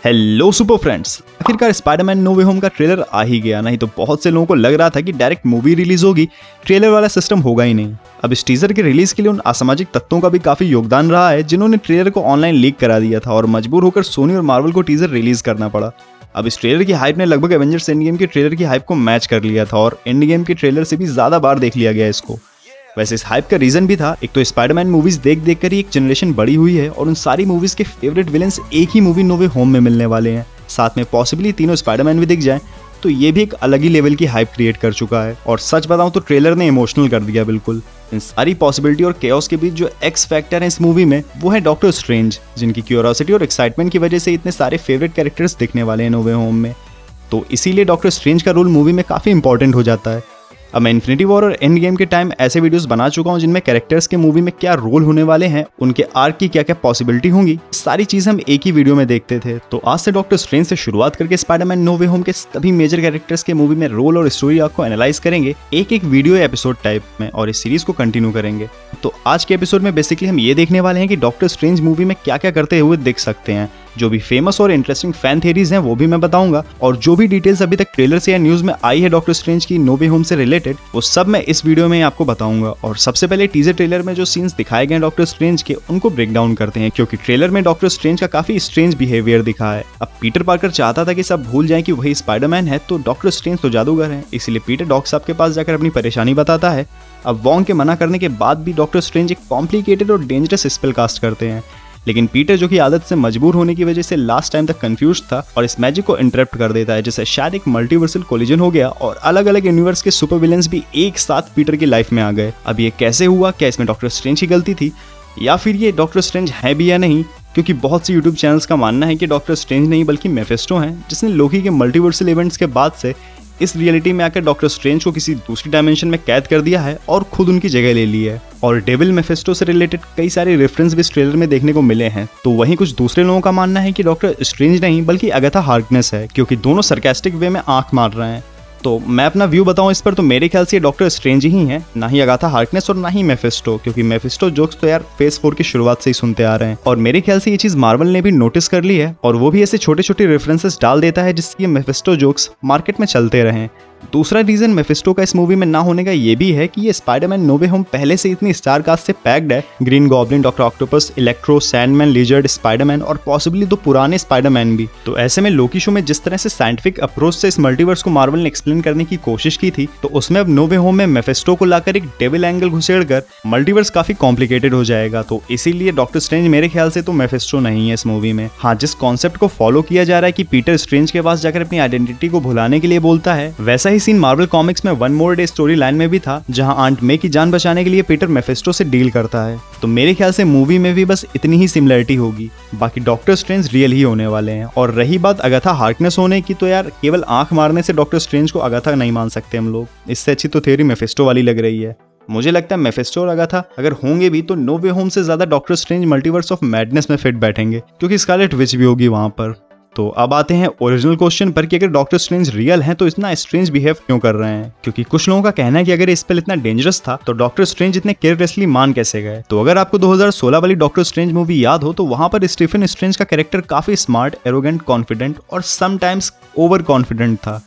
Hello super friends, आखिरकार Spiderman no वे home का trailer आ ही गया। नहीं तो बहुत से लोगों को लग रहा था कि डायरेक्ट मूवी रिलीज होगी, ट्रेलर वाला सिस्टम होगा ही नहीं। अब इस टीजर के रिलीज के लिए उन असामाजिक तत्वों का भी काफी योगदान रहा है जिन्होंने ट्रेलर को ऑनलाइन लीक करा दिया था और मजबूर होकर सोनी और मार्वल को टीजर रिलीज करना पड़ा। अब इस ट्रेलर की हाइप ने लगभग एवेंजर्स एंड गेम के ट्रेलर की हाइप को मैच कर लिया था और एंड गेम के ट्रेलर से भी ज्यादा बार देख लिया गया इसको। वैसे इस हाइप का रीजन भी था, एक तो स्पाइडरमैन मूवीज देख देख कर ही एक जनरेशन बड़ी हुई है और उन सारी मूवीज के फेवरेट विलेंस एक ही मूवी नो वे होम में मिलने वाले हैं। साथ में पॉसिबली तीनों स्पाइडरमैन भी दिख जाएं तो ये भी एक अलग ही लेवल की हाइप क्रिएट कर चुका है। और सच बताऊं तो ट्रेलर ने इमोशनल कर दिया बिल्कुल। इन सारी पॉसिबिलिटी और केओस के बीच जो एक्स फैक्टर है इस मूवी में वो है डॉक्टर स्ट्रेंज, जिनकी क्यूरियोसिटी और एक्साइटमेंट की वजह से इतने सारे फेवरेट कैरेक्टर्स दिखने वाले हैं नो वे होम में। तो इसीलिए डॉक्टर स्ट्रेंज का रोल मूवी में काफी इंपॉर्टेंट हो जाता है। अब मैं इन्फिनिटी वॉर और एंड गेम के टाइम ऐसे वीडियोस बना चुका हूं जिनमें कैरेक्टर्स के मूवी में क्या रोल होने वाले हैं, उनके आर्क की क्या क्या पॉसिबिलिटी होंगी, सारी चीजें हम एक ही वीडियो में देखते थे। तो आज से डॉक्टर स्ट्रेंज से शुरुआत करके स्पाइडरमैन नो वे होम के सभी मेजर कैरेक्टर्स के मूवी में रोल और स्टोरी आर्क को एनालाइज करेंगे एक एक वीडियो एपिसोड टाइप में और इस सीरीज को कंटिन्यू करेंगे। तो आज के एपिसोड में बेसिकली हम ये देखने वाले हैं कि डॉक्टर स्ट्रेंज मूवी में क्या क्या करते हुए दिख सकते हैं। जो भी फेमस और इंटरेस्टिंग फैन थियरीज हैं वो भी मैं बताऊंगा और जो भी डिटेल्स अभी तक ट्रेलर से या न्यूज में आई है डॉक्टर स्ट्रेंज की नो वे होम से रिलेटेड वो सब मैं इस वीडियो में आपको बताऊंगा। और सबसे पहले टीजर ट्रेलर में जो सीन्स दिखाए गए डॉक्टर स्ट्रेंज के उनको ब्रेक डाउन करते हैं, क्योंकि ट्रेलर में डॉक्टर स्ट्रेंज का काफी स्ट्रेंज बिहेवियर दिखा है। अब पीटर पार्कर चाहता था कि सब भूल जाएं कि वही स्पाइडरमैन है, तो डॉक्टर स्ट्रेंज तो जादूगर है, इसलिए पीटर डॉक साहब के पास जाकर अपनी परेशानी बताता है। अब वॉन्ग के मना करने के बाद भी डॉक्टर स्ट्रेंज एक कॉम्प्लिकेटेड और डेंजरस स्पेल कास्ट करते हैं, लेकिन पीटर जो कि आदत से मजबूर होने की वजह से लास्ट टाइम तक कंफ्यूज था और इस मैजिक को इंटरप्ट कर देता है, जिससे शायद एक मल्टीवर्सल कोलिजन हो गया और अलग अलग यूनिवर्स के सुपर विलेंस भी एक साथ पीटर की लाइफ में आ गए। अब ये कैसे हुआ, क्या इसमें डॉक्टर स्ट्रेंज की गलती थी या फिर ये डॉक्टर स्ट्रेंज है भी या नहीं, क्योंकि बहुत सी यूट्यूब चैनल्स का मानना है कि डॉक्टर स्ट्रेंज नहीं बल्कि मेफिस्टो हैं, जिसने लोकी के मल्टीवर्सल इवेंट्स के बाद से इस रियलिटी में आकर डॉक्टर स्ट्रेंज को किसी दूसरी डायमेंशन में कैद कर दिया है और खुद उनकी जगह ले ली है। और डेविल मेफिस्टो से रिलेटेड कई सारे रेफरेंस भी इस ट्रेलर में देखने को मिले हैं। तो वहीं कुछ दूसरे लोगों का मानना है कि डॉक्टर स्ट्रेंज नहीं बल्कि अगाथा हार्कनेस है, क्योंकि दोनों सरकास्टिक वे में आंख मार रहे हैं। तो मैं अपना व्यू बताऊं इस पर, तो मेरे ख्याल से डॉक्टर स्ट्रेंज ही है, ना ही अगाथा हार्कनेस और ना ही मेफिस्टो, क्योंकि मेफिस्टो जोक्स तो यार फेज 4 की शुरुआत से ही सुनते आ रहे हैं और मेरे ख्याल से ये चीज मार्वल ने भी नोटिस कर ली है और वो भी ऐसे छोटे छोटे रेफरेंसेस डाल देता है जिससे ये मेफिस्टो जोक्स मार्केट में चलते रहें। दूसरा रीजन मेफिस्टो का इस मूवी में ना होने का ये भी है कि ये स्पाइडरमैन नो वे होम पहले से इतनी स्टार कास्ट से पैक्ड है, green goblin, doctor octopus, electro, Sandman, lizard, Spiderman और पॉसिबली दो पुराने स्पाइडरमैन भी। तो ऐसे में लोकी शो में जिस तरह से साइंटिफिक अप्रोच से इस मल्टीवर्स को मार्वल ने एक्सप्लेन करने की कोशिश की थी, तो उसमें अब नो वे होम में मेफिस्टो को लाकर एक डेविल एंगल घुसेड़कर मल्टीवर्स काफी कॉम्प्लिकेटेड हो जाएगा। तो इसीलिए डॉक्टर स्ट्रेंज मेरे ख्याल से तो मेफिस्टो नहीं है इस मूवी में। हाँ, जिस कॉन्सेप्ट को फॉलो किया जा रहा है कि पीटर स्ट्रेंज के पास जाकर अपनी आइडेंटिटी को भुलाने के लिए बोलता है, वैसा ही सीन मार्वल कॉमिक्स में one more day story line में भी था, जहां आंट मे की जान बचाने के लिए पीटर मेफिस्टो से डील करता है। तो मेरे ख्याल से मूवी में भी बस इतनी ही सिमिलरिटी होगी, बाकी डॉक्टर स्ट्रेंज रियल ही होने वाले हैं। और रही बात अगाथा हार्कनेस होने की, तो यार केवल आंख मारने से डॉक्टर स्ट्रेंज को अगाथा नहीं मान सकते हम लोग। इससे अच्छी तो थ्योरी मेफिस्टो वाली लग रही है। मुझे लगता है मेफिस्टो और अगाथा अगर होंगे भी तो नो वे होम से ज्यादा doctor strange multiverse of madness में फिट बैठेंगे, क्योंकि स्कारलेट विच भी होगी वहां पर। तो अब आते हैं ओरिजिनल क्वेश्चन पर कि अगर डॉक्टर स्ट्रेंज रियल हैं तो इतना स्ट्रेंज बिहेव क्यों कर रहे हैं, क्योंकि कुछ लोगों का कहना है कि अगर ये स्पेल इतना डेंजरस था तो डॉक्टर स्ट्रेंज इतने केयरलेसली मान कैसे गए। तो अगर आपको 2016 वाली डॉक्टर स्ट्रेंज मूवी याद हो तो वहां पर स्टीफन स्ट्रेंज का कैरेक्टर काफी स्मार्ट, एरोगेंट, कॉन्फिडेंट और समटाइम्स ओवर कॉन्फिडेंट था।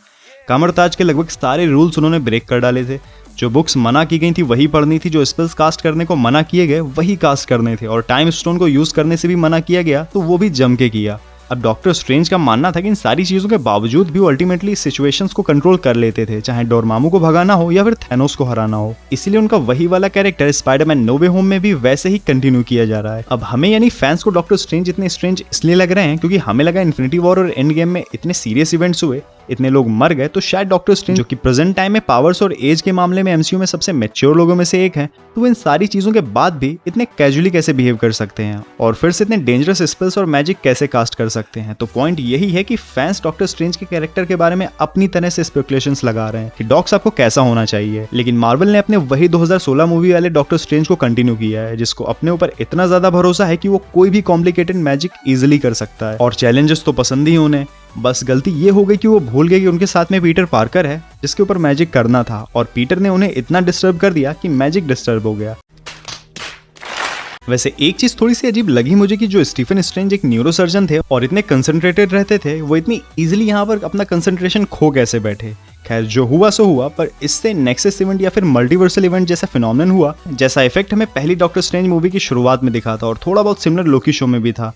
कामरताज के लगभग सारे रूल्स उन्होंने ब्रेक कर डाले थे। जो बुक्स मना की गई थी वही पढ़नी थी, जो स्पेल्स कास्ट करने को मना किए गए वही कास्ट करने थे और टाइम स्टोन को यूज करने से भी मना किया गया तो वो भी जम के किया। अब डॉक्टर स्ट्रेंज का मानना था कि इन सारी चीजों के बावजूद भी वो अल्टीमेटली सिचुएशंस को कंट्रोल कर लेते थे, चाहे डोरमामू को भगाना हो या फिर थैनोस को हराना हो। इसीलिए उनका वही वाला कैरेक्टर स्पाइडरमैन नो वे होम में भी वैसे ही कंटिन्यू किया जा रहा है। अब हमें यानी फैंस को डॉक्टर स्ट्रेंज इतने स्ट्रेंज इसलिए लग रहे हैं क्योंकि हमें लगा इन्फिनिटी वॉर और एंड गेम में इतने सीरियस इवेंट्स हुए, इतने लोग मर गए, तो शायद डॉक्टर स्ट्रेंज जो कि प्रेजेंट टाइम में पावर्स और एज के मामले में एमसीयू में सबसे मैच्योर लोगों में से एक हैं, तो इन सारी चीजों के बाद भी इतने कैजुअली कैसे बिहेव कर सकते हैं और फिर से इतने डेंजरस स्पेल्स और मैजिक कैसे कास्ट कर सकते हैं। तो पॉइंट यही है कि फैंस डॉक्टर स्ट्रेंज के कैरेक्टर के बारे में अपनी तरह से स्पेकुलेशंस लगा रहे हैं कि डॉक्स आपको कैसा होना चाहिए, लेकिन मार्वल ने अपने वही 2016 मूवी वाले डॉक्टर स्ट्रेंज को कंटिन्यू किया है, जिसको अपने ऊपर इतना ज्यादा भरोसा है कि वो कोई भी कॉम्प्लिकेटेड मैजिक इजिली कर सकता है और चैलेंजेस तो पसंद ही उन्हें। बस गलती ये हो गई कि वो भूल गए कि उनके साथ में पीटर पार्कर है जिसके ऊपर मैजिक करना था और पीटर ने उन्हें इतना डिस्टर्ब कर दिया कि मैजिक डिस्टर्ब हो गया। वैसे एक चीज थोड़ी सी अजीब लगी मुझे कि जो स्टीफन स्ट्रेंज एक न्यूरोसर्जन थे और इतने कंसंट्रेटेड रहते थे, वो इतनी इजीली यहाँ पर अपना कंसंट्रेशन खो कैसे बैठे। खैर जो हुआ सो हुआ, पर इससे नेक्सस इवेंट या फिर मल्टीवर्सल इवेंट जैसा फिनोमेनन हुआ, जैसा इफेक्ट हमें पहली डॉक्टर स्ट्रेंज मूवी की शुरुआत में दिखा था और थोड़ा बहुत सिमिलर लोकी शो में भी था।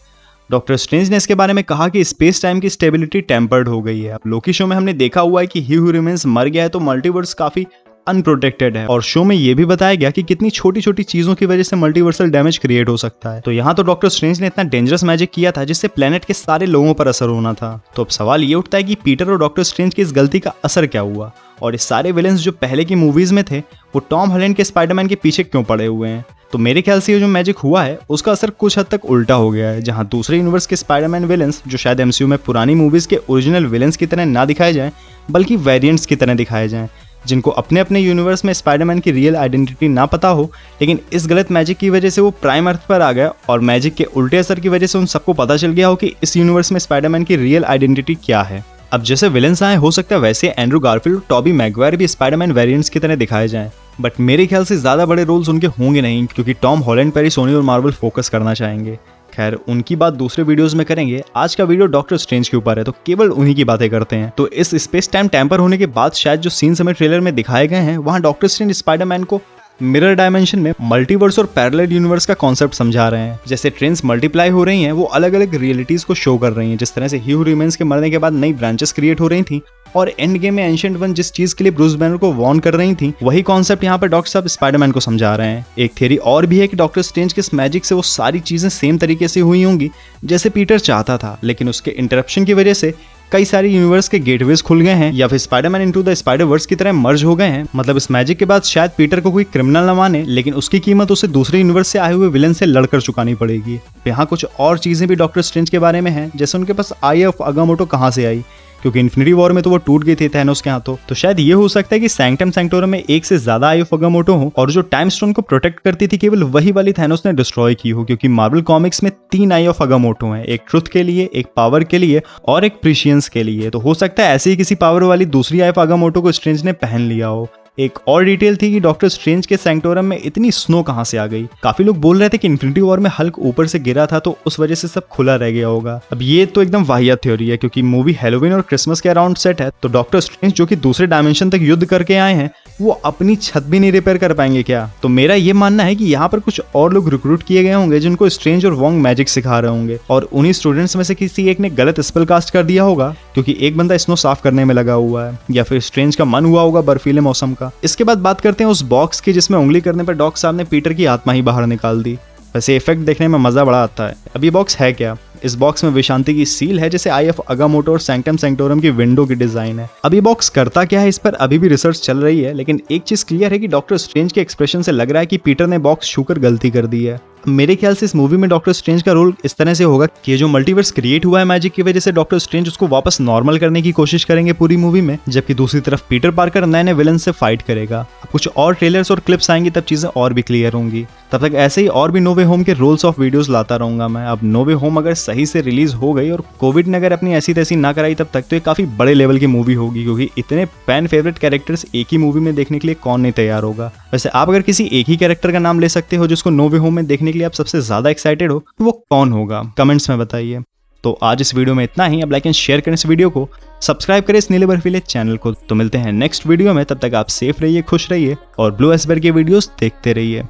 डॉक्टर स्ट्रेंज ने इसके बारे में कहा कि स्पेस टाइम की स्टेबिलिटी टेम्पर्ड हो गई है। अब लोकी शो में हमने देखा हुआ है कि ही हू रिमेन्स मर गया है तो मल्टीवर्स काफी अनप्रोटेक्टेड है, और शो में ये भी बताया गया कि कितनी छोटी छोटी चीजों की वजह से मल्टीवर्सल डैमेज क्रिएट हो सकता है। तो यहाँ तो डॉक्टर स्ट्रेंज ने इतना डेंजरस मैजिक किया था जिससे प्लेनेट के सारे लोगों पर असर होना था। तो अब सवाल ये उठता है कि पीटर और डॉक्टर स्ट्रेंज की इस गलती का असर क्या हुआ, और इस सारे विलेंस जो पहले की मूवीज में थे वो टॉम हॉलैंड के स्पाइडरमैन के पीछे क्यों पड़े हुए हैं। तो मेरे ख्याल से ये जो मैजिक हुआ है उसका असर कुछ हद तक उल्टा हो गया है, जहां दूसरे यूनिवर्स के स्पाइडरमैन विलेंस जो शायद एमसीयू में पुरानी मूवीज के ओरिजिनल विलेंस की तरह ना दिखाए जाएं बल्कि वेरिएंट्स की तरह दिखाए जाएं, जिनको अपने अपने यूनिवर्स में स्पाइडरमैन की रियल आइडेंटिटी ना पता हो, लेकिन इस गलत मैजिक की वजह से वो प्राइम अर्थ पर आ गया और मैजिक के उल्टे असर की वजह से उन सबको पता चल गया हो कि इस यूनिवर्स में स्पाइडरमैन की रियल आइडेंटिटी क्या है। अब जैसे विलेंस आए, हो सकता है वैसे एंड्रू गारफील्ड और टॉबी मैगवायर भी स्पाइडरमैन वेरिएंट्स की तरह दिखाए जाएं, बट मेरे ख्याल से ज्यादा बड़े रोल्स उनके होंगे नहीं, क्योंकि टॉम हॉलैंड पर ही सोनी और मार्वल फोकस करना चाहेंगे। खैर उनकी बात दूसरे वीडियोस में करेंगे। आज का वीडियो डॉक्टर स्ट्रेंज के ऊपर है, तो केवल उन्हीं की बातें करते हैं। तो इस स्पेस टाइम टेम्पर होने के बाद शायद जो सीन्स हमें ट्रेलर में दिखाए गए हैं, वहां डॉक्टर स्ट्रेंज स्पाइडरमैन को मिरर डायमेंशन में मल्टीवर्स और पैरेलल यूनिवर्स का कॉन्सेप्ट समझा रहे हैं। जैसे ट्रेंड्स मल्टीप्लाई हो रही हैं, वो अलग अलग रियलिटीज को शो कर रही हैं। जिस तरह से ही हू रिमेन्स के मरने के बाद नई ब्रांचेस क्रिएट हो रही थी और एंड गेम में एंशिएंट वन जिस चीज के लिए ब्रूस बैनर को वार्न कर रही थी, वही कॉन्सेप्ट यहाँ पर डॉक्टर साहब स्पाइडरमैन को समझा रहे हैं। एक थ्योरी और भी है कि डॉक्टर स्ट्रेंज के इस मैजिक से वो सारी चीजें सेम तरीके से हुई होंगी जैसे पीटर चाहता था, लेकिन उसके इंटरप्शन की वजह से कई सारे यूनिवर्स के गेटवेज खुल गए हैं या फिर स्पाइडरमैन इनटू द स्पाइडरवर्स की तरह मर्ज हो गए हैं। मतलब इस मैजिक के बाद शायद पीटर को कोई क्रिमिनल न माने, लेकिन उसकी कीमत उसे दूसरे यूनिवर्स से आए हुए विलन से लड़कर चुकानी पड़ेगी। यहाँ कुछ और चीजें भी डॉक्टर स्ट्रेंज के बारे में हैं, जैसे उनके पास आई ऑफ अगामोटो कहाँ से आई, क्योंकि इन्फिनिटी वॉर में तो वो टूट गई थी थैनोस के हाथों। तो शायद ये हो सकता है कि सैंक्टम सैंक्टोरम में एक से ज्यादा आई ऑफ अगामोटो हो और जो टाइम स्टोन को प्रोटेक्ट करती थी केवल वही वाली थैनोस ने डिस्ट्रॉय की हो, क्योंकि मार्वल कॉमिक्स में 3 आई ऑफ अगामोटो हैं, एक ट्रुथ के लिए, एक पावर के लिए और एक प्रिशियंस के लिए। तो हो सकता है ऐसे ही किसी पावर वाली दूसरी आई ऑफ अगामोटो को स्ट्रेंज ने पहन लिया हो। एक और डिटेल थी कि डॉक्टर स्ट्रेंज के सैंक्टोरम में इतनी स्नो कहां से आ गई। काफी लोग बोल रहे थे कि इन्फिनिटी वॉर में हल्क ऊपर से गिरा था तो उस वजह से सब खुला रह गया होगा। अब ये तो एकदम वाहियात थ्योरी है, क्योंकि मूवी हैलोवीन और क्रिसमस के अराउंड सेट है, तो डॉक्टर स्ट्रेंज जो कि दूसरे डायमेंशन तक युद्ध करके आए हैं, वो अपनी छत भी नहीं रिपेयर कर पाएंगे क्या। तो मेरा ये मानना है कि यहाँ पर कुछ और लोग रिक्रूट किए गए होंगे जिनको स्ट्रेंज और वोंग मैजिक सिखा रहे होंगे, और उन्हीं स्टूडेंट्स में से किसी एक ने गलत स्पेल कास्ट कर दिया होगा, क्योंकि एक बंदा स्नो साफ करने में लगा हुआ है, या फिर स्ट्रेंज का मन हुआ होगा बर्फीले मौसम का। इसके बाद बात करते हैं उस बॉक्स की जिसमें उंगली करने पर डॉक्टर साहब ने पीटर की आत्मा ही बाहर निकाल दी। वैसे इफेक्ट देखने में मजा बड़ा आता है। अब ये बॉक्स है क्या? इस बॉक्स में विशांति की सील है, जैसे आई ऑफ अगामोटो और सैंक्टम सैंक्टोरम की विंडो की डिजाइन है। अब ये बॉक्स करता क्या है, इस पर अभी भी रिसर्च चल रही है, लेकिन एक चीज क्लियर है कि डॉक्टर स्ट्रेंज के एक्सप्रेशन से लग रहा है कि पीटर ने बॉक्स छूकर गलती कर दी है। मेरे ख्याल से इस मूवी में डॉक्टर स्ट्रेंज का रोल इस तरह से होगा कि ये जो मल्टीवर्स क्रिएट हुआ है मैजिक की वजह से, डॉक्टर स्ट्रेंज उसको वापस नॉर्मल करने की कोशिश करेंगे पूरी मूवी में, जबकि दूसरी तरफ पीटर पार्कर नए नए विलन से फाइट करेगा। अब कुछ और ट्रेलर्स और क्लिप्स आएंगी, तब चीजें और भी क्लियर होंगी। तब तक ऐसे ही और भी नो वे होम के रोल्स ऑफ वीडियोस लाता रहूंगा मैं। अब नो वे होम अगर सही से रिलीज हो गई और कोविड ने अगर अपनी ऐसी तैसी ना कराई तब तक, तो ये काफी बड़े लेवल की मूवी होगी, क्योंकि इतने फैन फेवरेट कैरेक्टर्स एक ही मूवी में देखने के लिए कौन नहीं तैयार होगा। वैसे आप अगर किसी एक ही कैरेक्टर का नाम ले सकते हो जिसको नो वे होम में देखने के लिए आप सबसे ज्यादा एक्साइटेड हो, तो वो कौन होगा? कमेंट्स में बताइए। तो आज इस वीडियो में इतना ही। अब लाइक एंड शेयर करें इस वीडियो को, सब्सक्राइब करें इस नीले बर्फीले चैनल को। तो मिलते हैं नेक्स्ट वीडियो में, तब तक आप सेफ रहिए, खुश रहिए और ब्लू एस्बर के वीडियोस देखते रहिए।